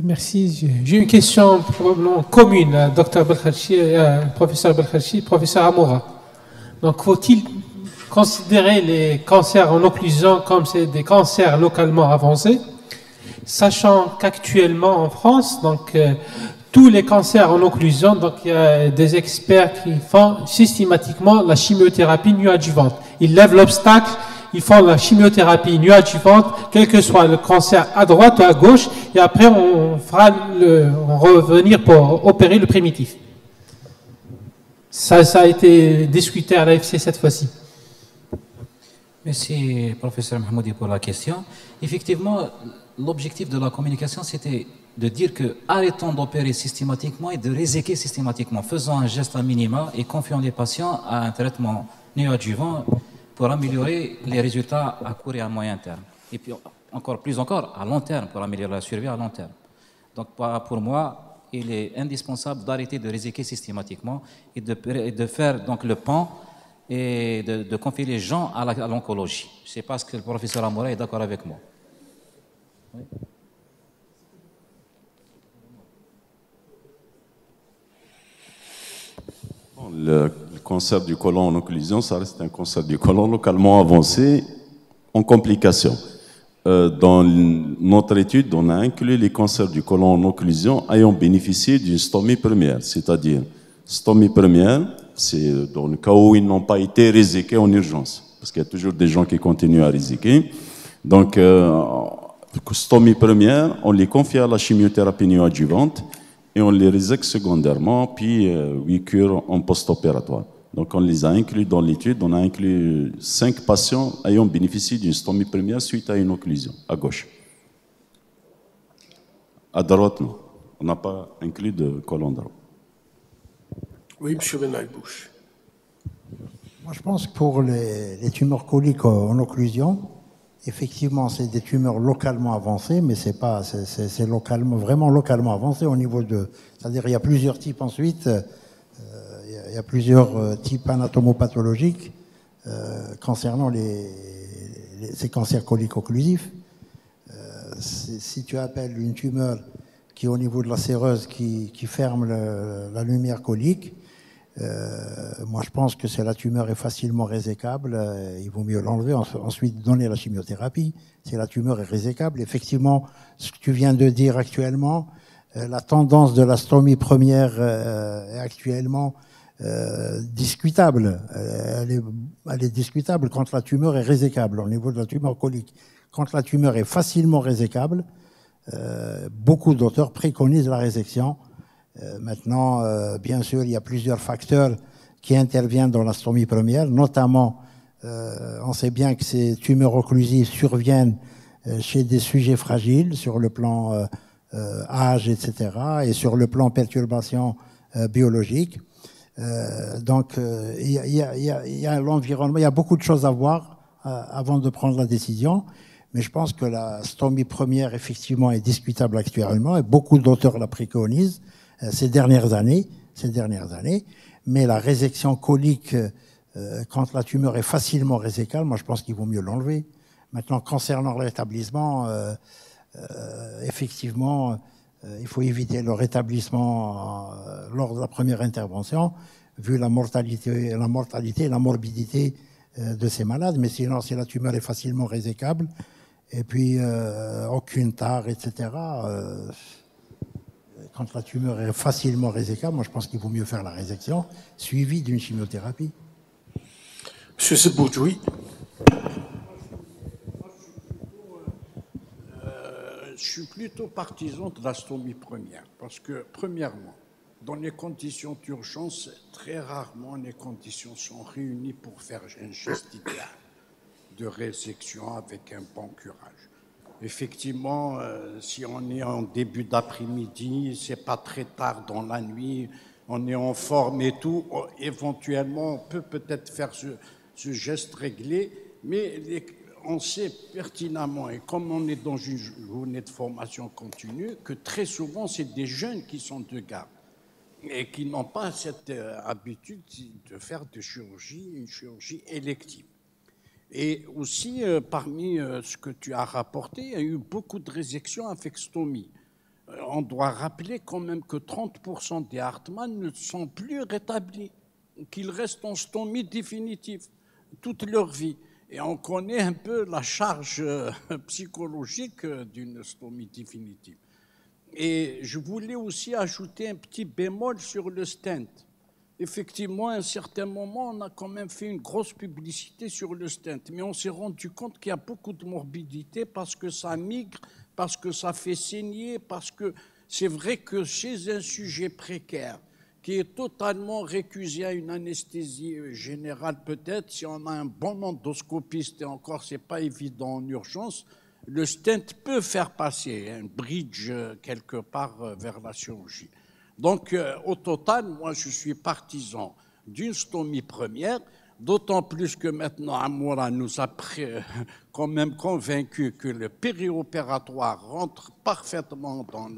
Merci. J'ai une question probablement commune à Dr Belkhachi, professeur Belkhachi, professeur Amoura. Donc, faut-il considérer les cancers en occlusion comme c'est des cancers localement avancés, sachant qu'actuellement en France, donc tous les cancers en occlusion, donc il y a des experts qui font systématiquement la chimiothérapie néoadjuvante. Ils lèvent l'obstacle, ils font la chimiothérapie néoadjuvante, quel que soit le cancer à droite ou à gauche, et après on revenir pour opérer le primitif. Ça a été discuté à l'AFC cette fois-ci. Merci, professeur Mahmoudi, pour la question. Effectivement, l'objectif de la communication, c'était de dire que arrêtons d'opérer systématiquement et de réséquer systématiquement. Faisons un geste à minima et confions les patients à un traitement néoadjuvant pour améliorer les résultats à court et à moyen terme. Et puis, plus encore, à long terme, pour améliorer la survie à long terme. Donc, pour moi, il est indispensable d'arrêter de réséquer systématiquement et de faire donc le pan et de confier les gens à l'oncologie. Je ne sais pas si le professeur Amoura est d'accord avec moi. Oui. Le cancer du côlon en occlusion, ça reste un cancer du côlon localement avancé en complications. Dans notre étude, on a inclus les cancers du côlon en occlusion ayant bénéficié d'une stomie première, c'est-à-dire stomie première, c'est dans le cas où ils n'ont pas été réséqués en urgence, parce qu'il y a toujours des gens qui continuent à réséquer. Donc, stomie première, on les confie à la chimiothérapie néoadjuvante et on les résèque secondairement, puis 8 cures en post-opératoire. Donc, on les a inclus dans l'étude. On a inclus 5 patients ayant bénéficié d'une stomie première suite à une occlusion, à gauche. À droite, non. On n'a pas inclus de côlon droit. Oui, M. Benalbouche. Moi, je pense que pour les tumeurs coliques en occlusion, effectivement, c'est des tumeurs localement avancées, mais c'est localement, vraiment localement avancé au niveau de... C'est-à-dire il y a plusieurs types ensuite... Il y a plusieurs types anatomopathologiques concernant ces cancers coliques occlusifs. Si tu appelles une tumeur qui est au niveau de la séreuse qui ferme la lumière colique, moi je pense que la tumeur est facilement résécable, il vaut mieux l'enlever, ensuite donner la chimiothérapie. Si la tumeur est résécable, effectivement, ce que tu viens de dire actuellement, la tendance de la stomie première est actuellement discutable. Elle est discutable quand la tumeur est résécable au niveau de la tumeur colique. Quand la tumeur est facilement résécable, beaucoup d'auteurs préconisent la résection. Maintenant, bien sûr, il y a plusieurs facteurs qui interviennent dans la stomie première, notamment, on sait bien que ces tumeurs occlusives surviennent chez des sujets fragiles sur le plan âge, etc., et sur le plan perturbation biologique. Donc, il y a l'environnement, il y a beaucoup de choses à voir avant de prendre la décision. Mais je pense que la stomie première, effectivement, est discutable actuellement et beaucoup d'auteurs la préconisent ces dernières années. Mais la résection colique, quand la tumeur est facilement résécable, moi, je pense qu'il vaut mieux l'enlever. Maintenant, concernant le rétablissement, effectivement, il faut éviter le rétablissement lors de la première intervention, vu la mortalité et la morbidité de ces malades. Mais sinon, si la tumeur est facilement résécable, et puis aucune tare, etc., quand la tumeur est facilement résécable, moi je pense qu'il vaut mieux faire la résection, suivie d'une chimiothérapie. Monsieur Seboujoui. Je suis plutôt partisan de la stomie première, parce que, premièrement, dans les conditions d'urgence, très rarement les conditions sont réunies pour faire un geste idéal de résection avec un bon curage. Effectivement, si on est en début d'après-midi, c'est pas très tard dans la nuit, on est en forme et tout, éventuellement, on peut peut-être faire ce geste réglé, mais on sait pertinemment, et comme on est dans une journée de formation continue, que très souvent, c'est des jeunes qui sont de garde et qui n'ont pas cette habitude de faire une chirurgie élective. Et aussi, parmi ce que tu as rapporté, il y a eu beaucoup de résections avec stomie. On doit rappeler quand même que 30% des Hartmann ne sont plus rétablis, qu'ils restent en stomie définitive toute leur vie. Et on connaît un peu la charge psychologique d'une stomie définitive. Et je voulais aussi ajouter un petit bémol sur le stent. Effectivement, à un certain moment, on a quand même fait une grosse publicité sur le stent, mais on s'est rendu compte qu'il y a beaucoup de morbidité parce que ça migre, parce que ça fait saigner, parce que c'est vrai que chez un sujet précaire, qui est totalement récusé à une anesthésie générale peut-être, si on a un bon endoscopiste, et encore c'est pas évident en urgence, le stent peut faire passer un bridge quelque part vers la chirurgie. Donc au total, moi je suis partisan d'une stomie première, d'autant plus que maintenant Amoura nous a quand même convaincu que le périopératoire rentre parfaitement dans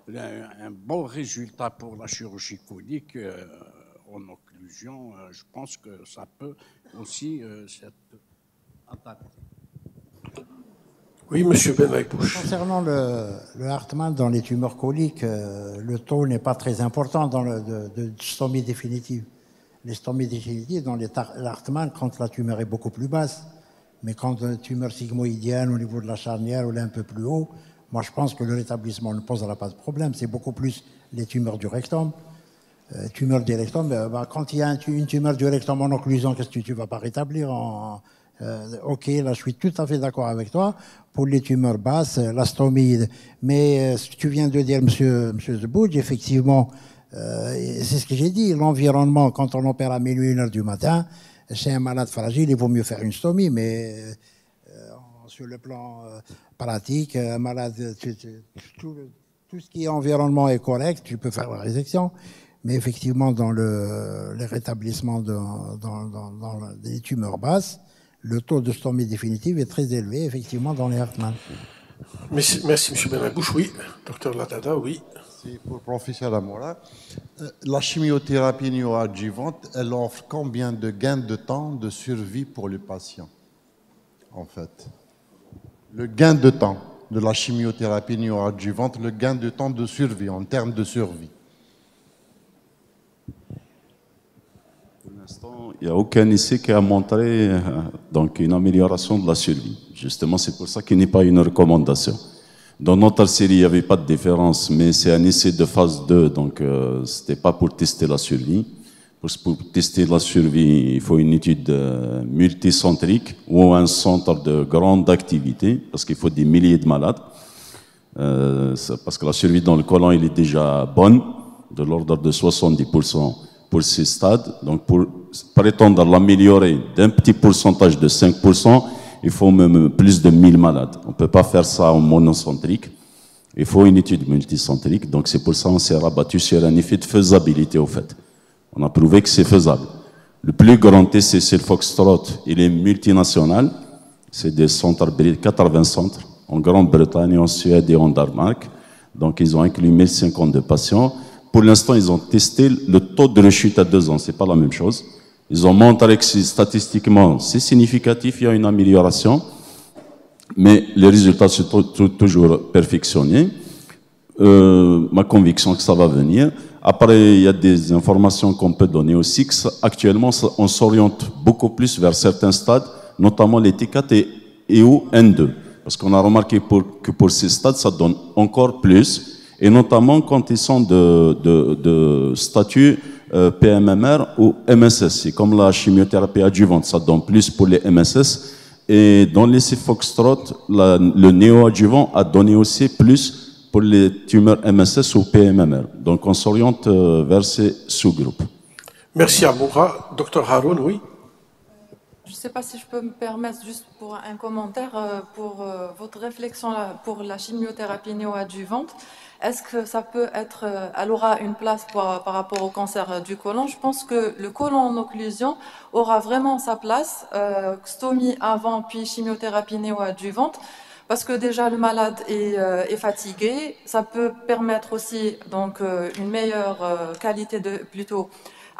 un bon résultat pour la chirurgie colique en occlusion. Je pense que ça peut aussi s'être adapté. Oui, monsieur Ben Aïbouch. Concernant le Hartmann dans les tumeurs coliques, le taux n'est pas très important dans de stomie définitive. Les stomies définitives, dans les Hartmann, quand la tumeur est beaucoup plus basse, mais quand une tumeur sigmoïdienne au niveau de la charnière ou là un peu plus haut, moi je pense que le rétablissement ne posera pas de problème. C'est beaucoup plus les tumeurs du rectum. Tumeur du rectum, quand il y a une tumeur du rectum en occlusion, qu'est-ce que tu ne vas pas rétablir ok, là je suis tout à fait d'accord avec toi. Pour les tumeurs basses, la stomie. Mais ce que tu viens de dire, monsieur Zebouj, effectivement, c'est ce que j'ai dit. L'environnement, quand on opère à minuit, 1h du matin, chez un malade fragile, il vaut mieux faire une stomie. Mais sur le plan pratique, un malade, tout ce qui est environnement est correct, tu peux faire la résection. Mais effectivement, dans les rétablissements dans les tumeurs basses, le taux de stomie définitive est très élevé, effectivement, dans les Hartmann. Merci, M. Benabouche. Oui, docteur Ladada, oui. C'est pour le professeur Amoura. La chimiothérapie néoadjuvante, elle offre combien de gains de temps de survie pour le patient, en fait? Le gain de temps de la chimiothérapie néoadjuvante, le gain de temps de survie, en termes de survie. Pour l'instant, il n'y a aucun essai qui a montré donc une amélioration de la survie. Justement, c'est pour ça qu'il n'est pas une recommandation. Dans notre série, il n'y avait pas de différence, mais c'est un essai de phase 2, donc ce n'était pas pour tester la survie. Pour tester la survie, il faut une étude multicentrique ou un centre de grande activité, parce qu'il faut des milliers de malades. Parce que la survie dans le côlon, il est déjà bonne, de l'ordre de 70% pour ces stades. Donc pour prétendre l'améliorer d'un petit pourcentage de 5%, il faut même plus de 1000 malades. On ne peut pas faire ça en monocentrique. Il faut une étude multicentrique. Donc c'est pour ça qu'on s'est rabattu sur un effet de faisabilité au fait. On a prouvé que c'est faisable. Le plus grand essai, c'est le Foxtrot. Il est multinational. C'est des centres, 80 centres, en Grande-Bretagne, en Suède et en Danemark. Donc ils ont inclus 1052 patients. Pour l'instant, ils ont testé le taux de rechute à 2 ans. C'est pas la même chose. Ils ont montré que statistiquement, c'est significatif, il y a une amélioration, mais les résultats sont toujours perfectionnés. Ma conviction que ça va venir. Après, il y a des informations qu'on peut donner aussi, que actuellement, on s'oriente beaucoup plus vers certains stades, notamment les T4 et ou N2. Parce qu'on a remarqué que pour ces stades, ça donne encore plus, et notamment quand ils sont de statut PMMR ou MSS. C'est comme la chimiothérapie adjuvante, ça donne plus pour les MSS. Et dans l'essai Foxtrot, le néoadjuvant a donné aussi plus pour les tumeurs MSS ou PMMR. Donc on s'oriente vers ces sous-groupes. Merci Amoura. Docteur Haroun, oui. Je ne sais pas si je peux me permettre juste pour un commentaire pour votre réflexion pour la chimiothérapie néoadjuvante. Est-ce que ça peut être, elle aura une place par rapport au cancer du côlon? Je pense que le côlon en occlusion aura vraiment sa place, stomie avant puis chimiothérapie néoadjuvante, parce que déjà le malade est fatigué. Ça peut permettre aussi donc une meilleure qualité de, plutôt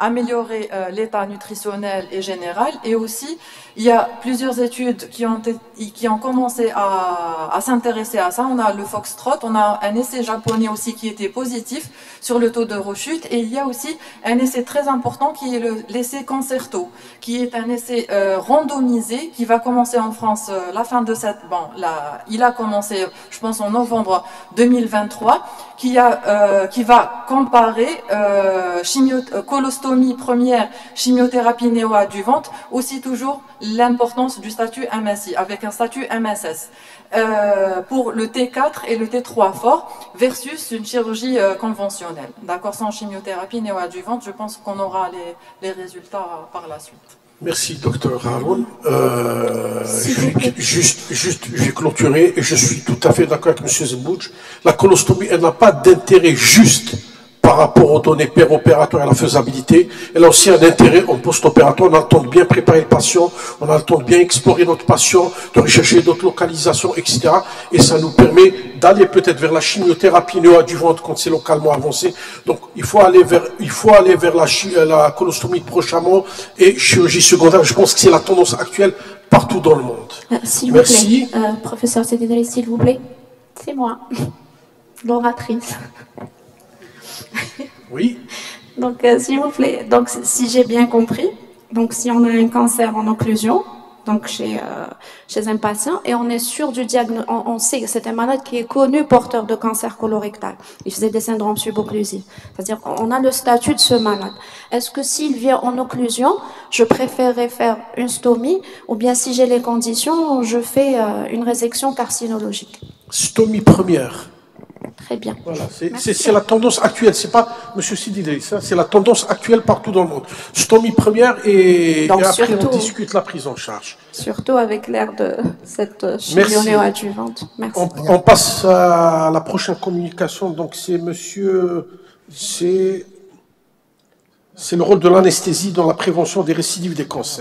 améliorer l'état nutritionnel et général. Et aussi, il y a plusieurs études qui ont commencé à s'intéresser à ça. On a le Foxtrot, on a un essai japonais aussi qui était positif sur le taux de rechute. Et il y a aussi un essai très important qui est l'essai Concerto, qui est un essai randomisé qui va commencer en France la fin de cette... Bon, il a commencé, je pense, en novembre 2023, qui va comparer colostomie première, chimiothérapie néoadjuvante, aussi toujours l'importance du statut MSI, avec un statut MSS, pour le T4 et le T3 fort, versus une chirurgie conventionnelle. D'accord, sans chimiothérapie néoadjuvante, je pense qu'on aura les résultats par la suite. Merci, docteur Haroun. Je vais clôturer et je suis tout à fait d'accord avec M. Zembouch. La colostomie, elle n'a pas d'intérêt juste par rapport aux données péropératoires et à la faisabilité. Elle a aussi un intérêt en post-opératoire. On a le temps de bien préparer le patient, on a le temps de bien explorer notre patient, de rechercher d'autres localisations, etc. Et ça nous permet d'aller peut-être vers la chimiothérapie néoadjuvante quand c'est localement avancé. Donc, il faut aller vers la colostomie prochainement et chirurgie secondaire. Je pense que c'est la tendance actuelle partout dans le monde. Merci. Professeur Sedidri, s'il vous plaît. C'est moi, l'oratrice. Oui. Donc, s'il vous plaît, donc, si j'ai bien compris, donc si on a un cancer en occlusion, donc chez un patient, et on est sûr du diagnostic, on sait que c'est un malade qui est connu porteur de cancer colorectal. Il faisait des syndromes subocclusifs. C'est-à-dire qu'on a le statut de ce malade. Est-ce que s'il vient en occlusion, je préférerais faire une stomie, ou bien si j'ai les conditions, je fais une résection carcinologique? Stomie première. Très bien. Voilà, c'est la tendance actuelle, c'est pas M. Sididri, c'est la tendance actuelle partout dans le monde. Stomie première et après surtout, on discute la prise en charge. Surtout avec l'ère de cette chimio néoadjuvante. Merci. On passe à la prochaine communication, donc c'est le rôle de l'anesthésie dans la prévention des récidives des cancers.